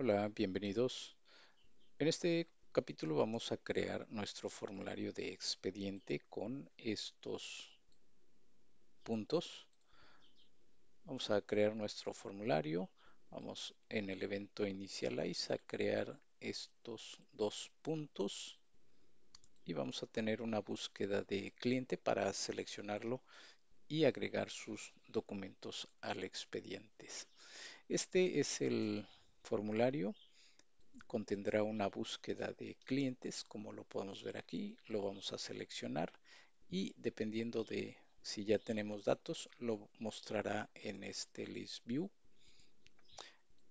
Hola, bienvenidos. En este capítulo vamos a crear nuestro formulario de expediente con estos puntos. Vamos a crear nuestro formulario. Vamos en el evento Initialize a crear estos dos puntos y vamos a tener una búsqueda de cliente para seleccionarlo y agregar sus documentos al expediente. Este es el formulario. Contendrá una búsqueda de clientes, como lo podemos ver aquí, lo vamos a seleccionar y dependiendo de si ya tenemos datos, lo mostrará en este list view.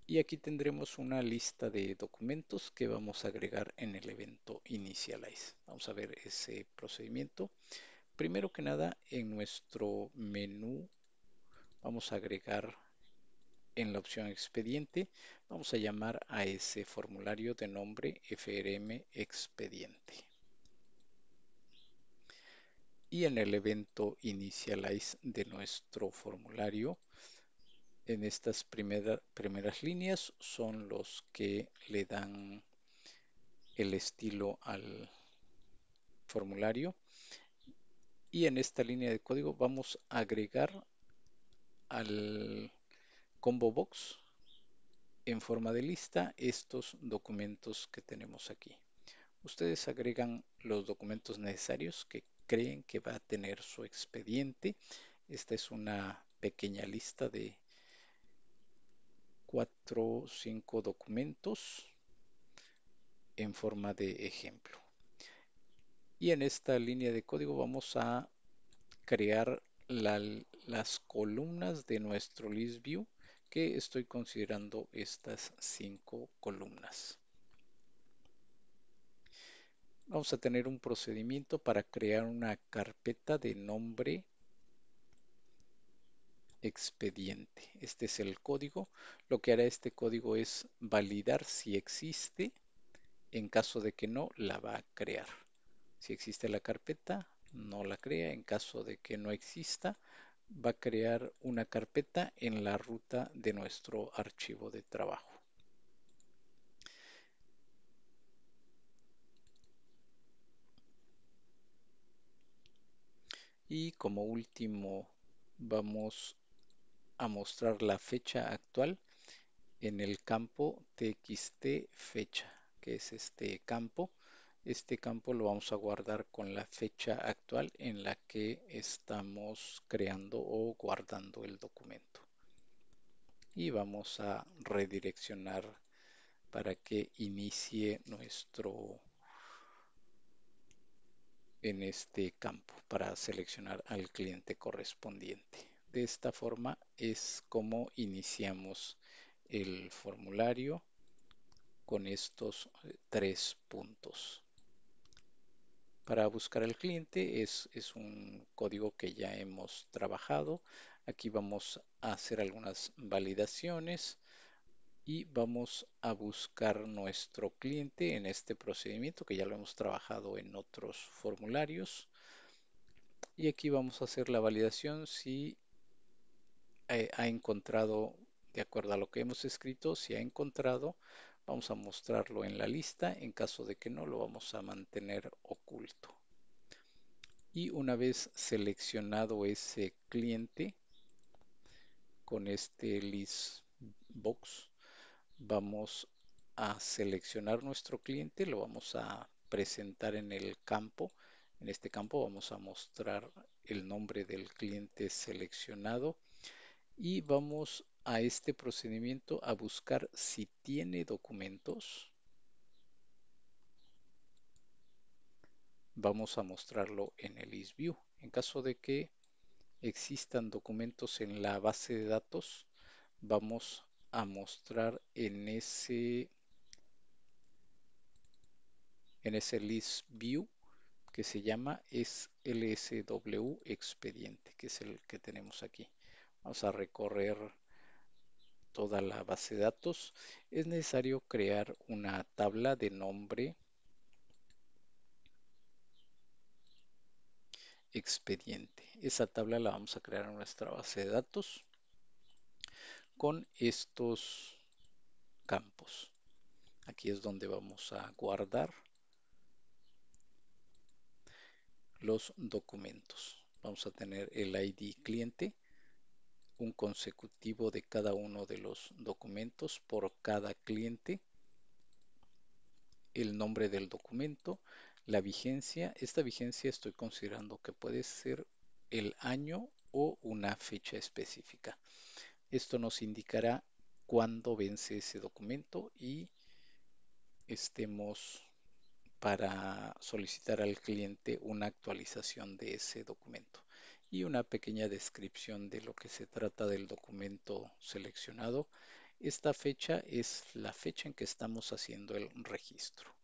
Y aquí tendremos una lista de documentos que vamos a agregar en el evento Initialize. Vamos a ver ese procedimiento. Primero que nada, en nuestro menú vamos a agregar en la opción expediente, vamos a llamar a ese formulario de nombre FRM expediente. Y en el evento initialize de nuestro formulario, en estas primeras líneas son los que le dan el estilo al formulario. Y en esta línea de código vamos a agregar al combo box en forma de lista estos documentos que tenemos aquí. Ustedes agregan los documentos necesarios que creen que va a tener su expediente. Esta es una pequeña lista de 4 o 5 documentos en forma de ejemplo. Y en esta línea de código vamos a crear las columnas de nuestro list view, que estoy considerando estas 5 columnas. Vamos a tener un procedimiento para crear una carpeta de nombre expediente. Este es el código. Lo que hará este código es validar si existe. En caso de que no, la va a crear. Si existe la carpeta, no la crea. En caso de que no exista, va a crear una carpeta en la ruta de nuestro archivo de trabajo. Y como último, vamos a mostrar la fecha actual en el campo txt fecha, que es este campo. Este campo lo vamos a guardar con la fecha actual en la que estamos creando o guardando el documento. Y vamos a redireccionar para que inicie nuestro en este campo para seleccionar al cliente correspondiente. De esta forma es como iniciamos el formulario con estos 3 puntos. Para buscar al cliente es un código que ya hemos trabajado. Aquí vamos a hacer algunas validaciones y vamos a buscar nuestro cliente en este procedimiento que ya lo hemos trabajado en otros formularios. Y aquí vamos a hacer la validación si ha encontrado, de acuerdo a lo que hemos escrito, si ha encontrado, vamos a mostrarlo en la lista. En caso de que no, lo vamos a mantener oculto. Y una vez seleccionado ese cliente con este list box, vamos a seleccionar nuestro cliente, lo vamos a presentar en el campo. En este campo vamos a mostrar el nombre del cliente seleccionado y vamos a este procedimiento a buscar si tiene documentos. Vamos a mostrarlo en el list view. En caso de que existan documentos en la base de datos, vamos a mostrar en ese list view que se llama LSW expediente, que es el que tenemos aquí. Vamos a recorrer toda la base de datos. Es necesario crear una tabla de nombre expediente. Esa tabla la vamos a crear en nuestra base de datos con estos campos. Aquí es donde vamos a guardar los documentos. Vamos a tener el ID cliente, un consecutivo de cada uno de los documentos por cada cliente, el nombre del documento, la vigencia. Esta vigencia estoy considerando que puede ser el año o una fecha específica. Esto nos indicará cuándo vence ese documento y estemos para solicitar al cliente una actualización de ese documento y una pequeña descripción de lo que se trata del documento seleccionado. Esta fecha es la fecha en que estamos haciendo el registro.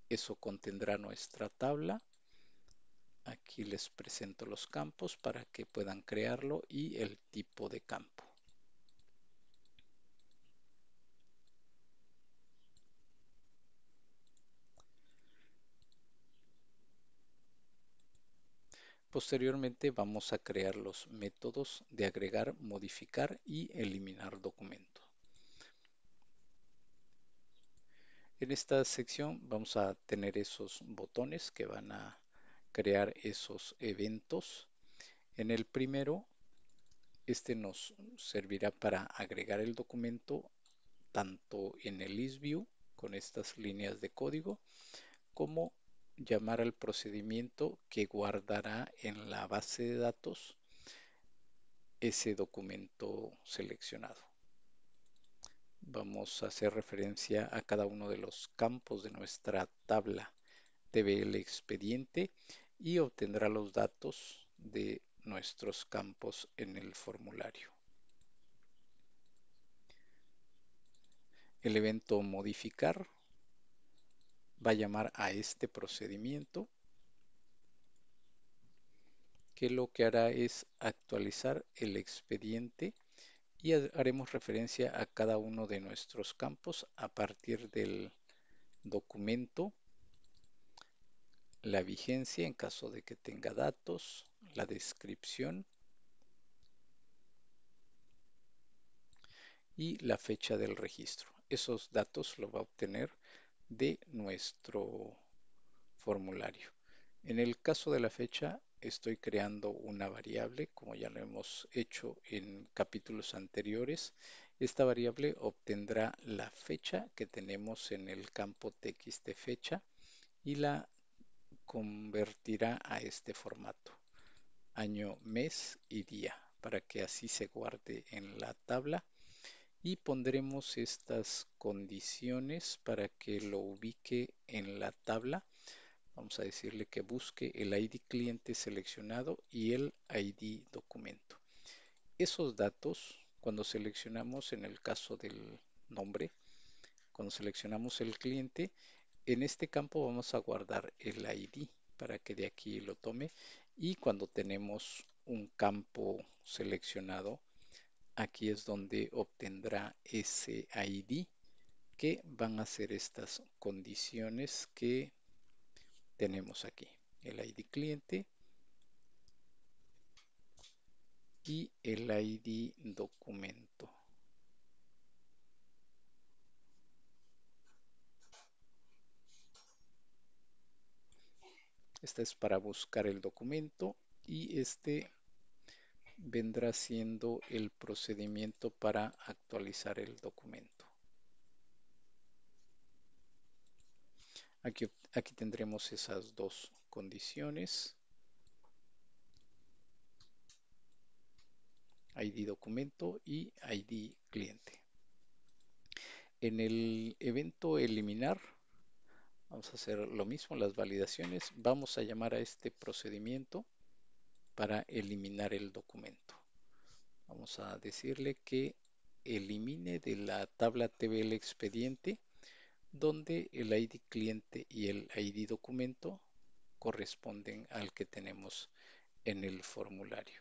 Eso contendrá nuestra tabla. Aquí les presento los campos para que puedan crearlo y el tipo de campo. Posteriormente vamos a crear los métodos de agregar, modificar y eliminar documentos. En esta sección vamos a tener esos botones que van a crear esos eventos. En el primero, este nos servirá para agregar el documento tanto en el ListView con estas líneas de código como llamar al procedimiento que guardará en la base de datos ese documento seleccionado. Vamos a hacer referencia a cada uno de los campos de nuestra tabla TBL expediente y obtendrá los datos de nuestros campos en el formulario. El evento modificar va a llamar a este procedimiento que lo que hará es actualizar el expediente y haremos referencia a cada uno de nuestros campos a partir del documento, la vigencia en caso de que tenga datos, la descripción y la fecha del registro. Esos datos lo va a obtener de nuestro formulario. En el caso de la fecha, estoy creando una variable, como ya lo hemos hecho en capítulos anteriores. Esta variable obtendrá la fecha que tenemos en el campo txt fecha y la convertirá a este formato, año, mes y día, para que así se guarde en la tabla. Y pondremos estas condiciones para que lo ubique en la tabla. Vamos a decirle que busque el ID cliente seleccionado y el ID documento. Esos datos, cuando seleccionamos en el caso del nombre, cuando seleccionamos el cliente, en este campo vamos a guardar el ID para que de aquí lo tome y cuando tenemos un campo seleccionado, aquí es donde obtendrá ese ID que van a ser estas condiciones que tenemos aquí. El ID cliente y el ID documento. Esta es para buscar el documento y este vendrá siendo el procedimiento para actualizar el documento. Aquí tendremos esas dos condiciones, ID documento y ID cliente. En el evento eliminar, vamos a hacer lo mismo, las validaciones. Vamos a llamar a este procedimiento para eliminar el documento. Vamos a decirle que elimine de la tabla TBL expediente donde el ID cliente y el ID documento corresponden al que tenemos en el formulario.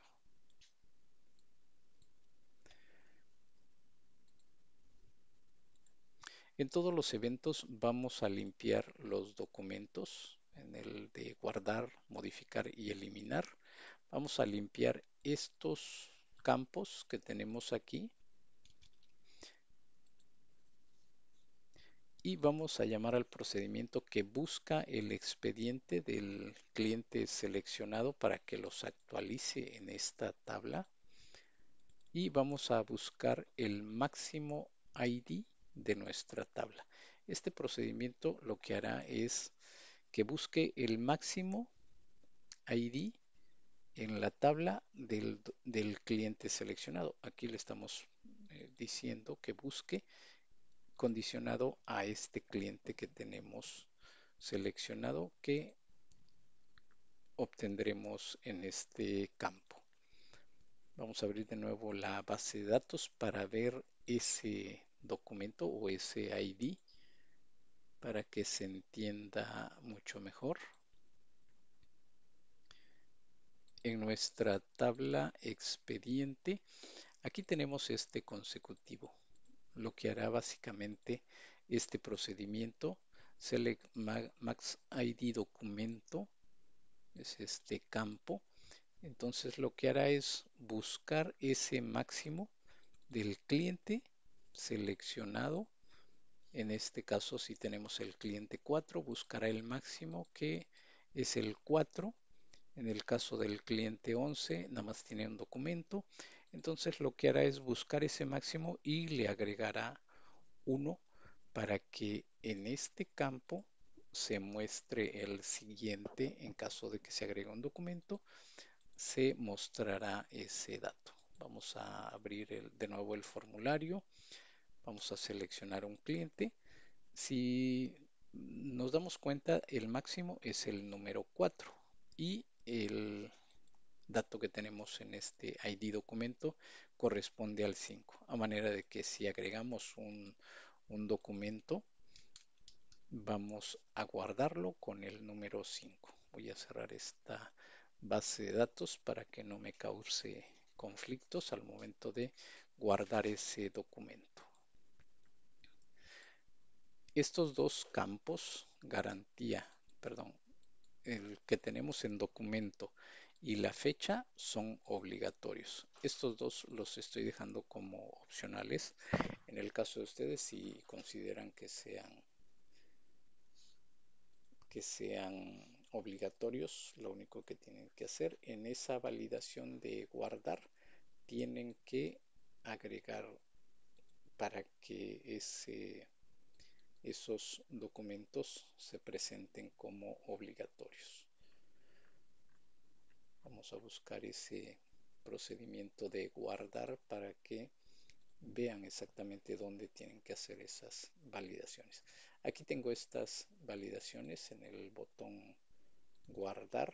En todos los eventos vamos a limpiar los documentos. En el de guardar, modificar y eliminar, vamos a limpiar estos campos que tenemos aquí y vamos a llamar al procedimiento que busca el expediente del cliente seleccionado para que los actualice en esta tabla y vamos a buscar el máximo ID de nuestra tabla. Este procedimiento lo que hará es que busque el máximo ID en la tabla del cliente seleccionado. Aquí le estamos diciendo que busque condicionado a este cliente que tenemos seleccionado que obtendremos en este campo. Vamos a abrir de nuevo la base de datos para ver ese documento o ese ID para que se entienda mucho mejor. En nuestra tabla expediente, aquí tenemos este consecutivo, lo que hará básicamente este procedimiento, select max ID documento, es este campo. Entonces lo que hará es buscar ese máximo del cliente seleccionado. En este caso, si tenemos el cliente 4, buscará el máximo que es el 4. En el caso del cliente 11, nada más tiene un documento. Entonces lo que hará es buscar ese máximo y le agregará 1 para que en este campo se muestre el siguiente. En caso de que se agregue un documento, se mostrará ese dato. Vamos a abrir de nuevo el formulario. Vamos a seleccionar un cliente. Si nos damos cuenta, el máximo es el número 4 y el dato que tenemos en este ID documento corresponde al 5. A manera de que si agregamos un documento, vamos a guardarlo con el número 5. Voy a cerrar esta base de datos para que no me cause conflictos al momento de guardar ese documento. Estos dos campos, garantía, perdón, el que tenemos en documento y la fecha son obligatorios. Estos dos los estoy dejando como opcionales. En el caso de ustedes, si consideran que sean obligatorios, lo único que tienen que hacer en esa validación de guardar, tienen que agregar para que esos documentos se presenten como obligatorios. Vamos a buscar ese procedimiento de guardar para que vean exactamente dónde tienen que hacer esas validaciones. Aquí tengo estas validaciones en el botón guardar.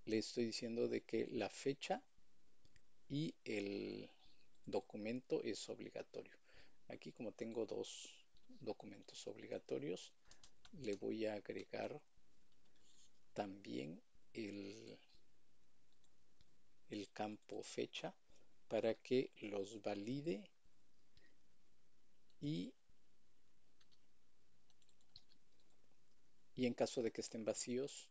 Le estoy diciendo de que la fecha y el documento es obligatorio. Aquí como tengo dos documentos obligatorios, le voy a agregar también el campo fecha para que los valide y, y en caso de que estén vacíos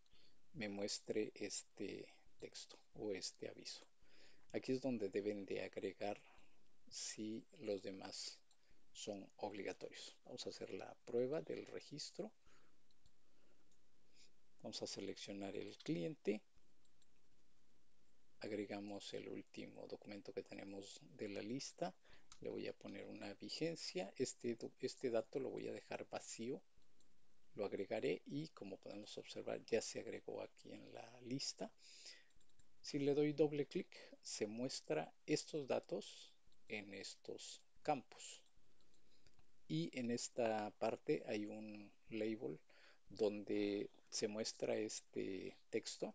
me muestre este texto o este aviso. Aquí es donde deben de agregar si los demás son obligatorios. Vamos a hacer la prueba del registro. Vamos a seleccionar el cliente. Agregamos el último documento que tenemos de la lista. Le voy a poner una vigencia. Este dato lo voy a dejar vacío. Lo agregaré y como podemos observar ya se agregó aquí en la lista. Si le doy doble clic, se muestra estos datos en estos campos. Y en esta parte hay un label donde se muestra este texto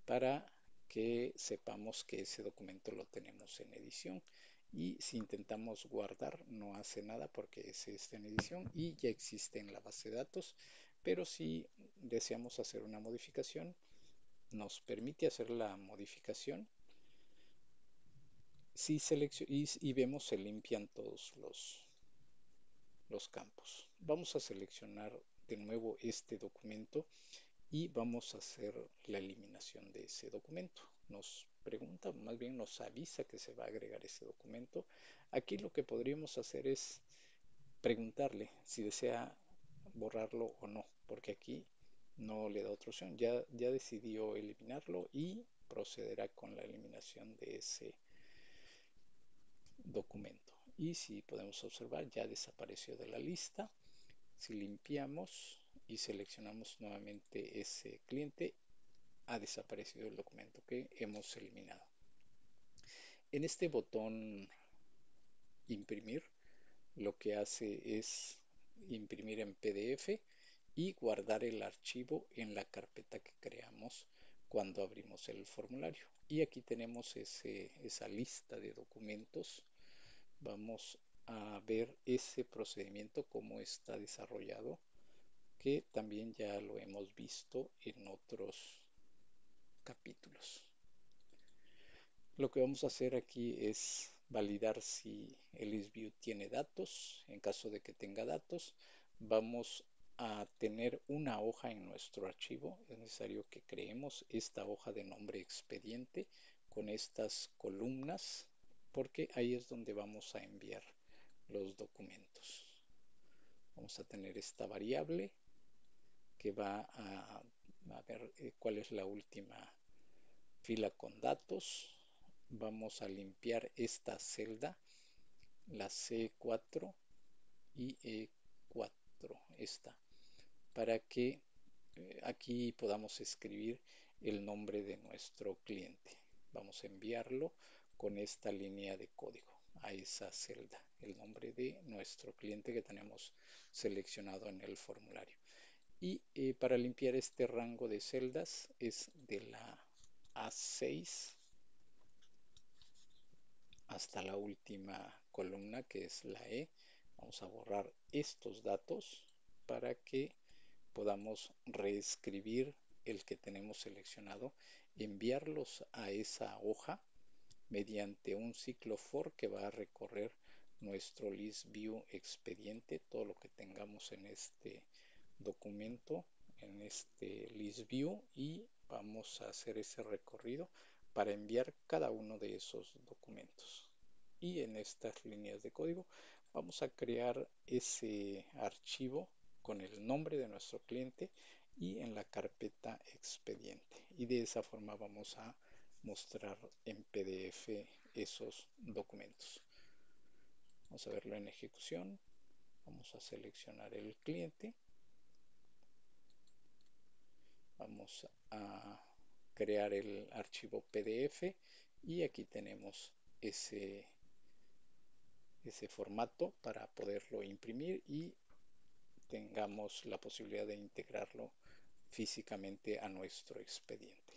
para que sepamos que ese documento lo tenemos en edición. Y si intentamos guardar, no hace nada porque ese está en edición y ya existe en la base de datos. Pero si deseamos hacer una modificación, nos permite hacer la modificación si y vemos se limpian todos los campos. Vamos a seleccionar de nuevo este documento y vamos a hacer la eliminación de ese documento. Nos pregunta, más bien nos avisa que se va a agregar ese documento. Aquí lo que podríamos hacer es preguntarle si desea borrarlo o no, porque aquí no le da otra opción. Ya decidió eliminarlo y procederá con la eliminación de ese documento. Y si podemos observar, ya desapareció de la lista. Si limpiamos y seleccionamos nuevamente ese cliente, ha desaparecido el documento que hemos eliminado. En este botón imprimir, lo que hace es imprimir en PDF y guardar el archivo en la carpeta que creamos cuando abrimos el formulario. Y aquí tenemos esa lista de documentos. Vamos a ver ese procedimiento, cómo está desarrollado, que también ya lo hemos visto en otros capítulos. Lo que vamos a hacer aquí es validar si el ListView tiene datos. En caso de que tenga datos, vamos a tener una hoja en nuestro archivo. Es necesario que creemos esta hoja de nombre expediente con estas columnas, porque ahí es donde vamos a enviar los documentos. Vamos a tener esta variable que va a ver cuál es la última fila con datos. Vamos a limpiar esta celda, la C4 y E4, esta, para que aquí podamos escribir el nombre de nuestro cliente. Vamos a enviarlo con esta línea de código a esa celda, el nombre de nuestro cliente que tenemos seleccionado en el formulario. Y para limpiar este rango de celdas es de la A6 hasta la última columna, que es la E. Vamos a borrar estos datos para que podamos reescribir el que tenemos seleccionado, enviarlos a esa hoja mediante un ciclo for que va a recorrer nuestro list view expediente, todo lo que tengamos en este documento, en este list view, y vamos a hacer ese recorrido para enviar cada uno de esos documentos. Y en estas líneas de código vamos a crear ese archivo con el nombre de nuestro cliente y en la carpeta expediente. Y de esa forma vamos a mostrar en PDF esos documentos. Vamos a verlo en ejecución. Vamos a seleccionar el cliente. Vamos a crear el archivo PDF y aquí tenemos ese formato para poderlo imprimir y tengamos la posibilidad de integrarlo físicamente a nuestro expediente.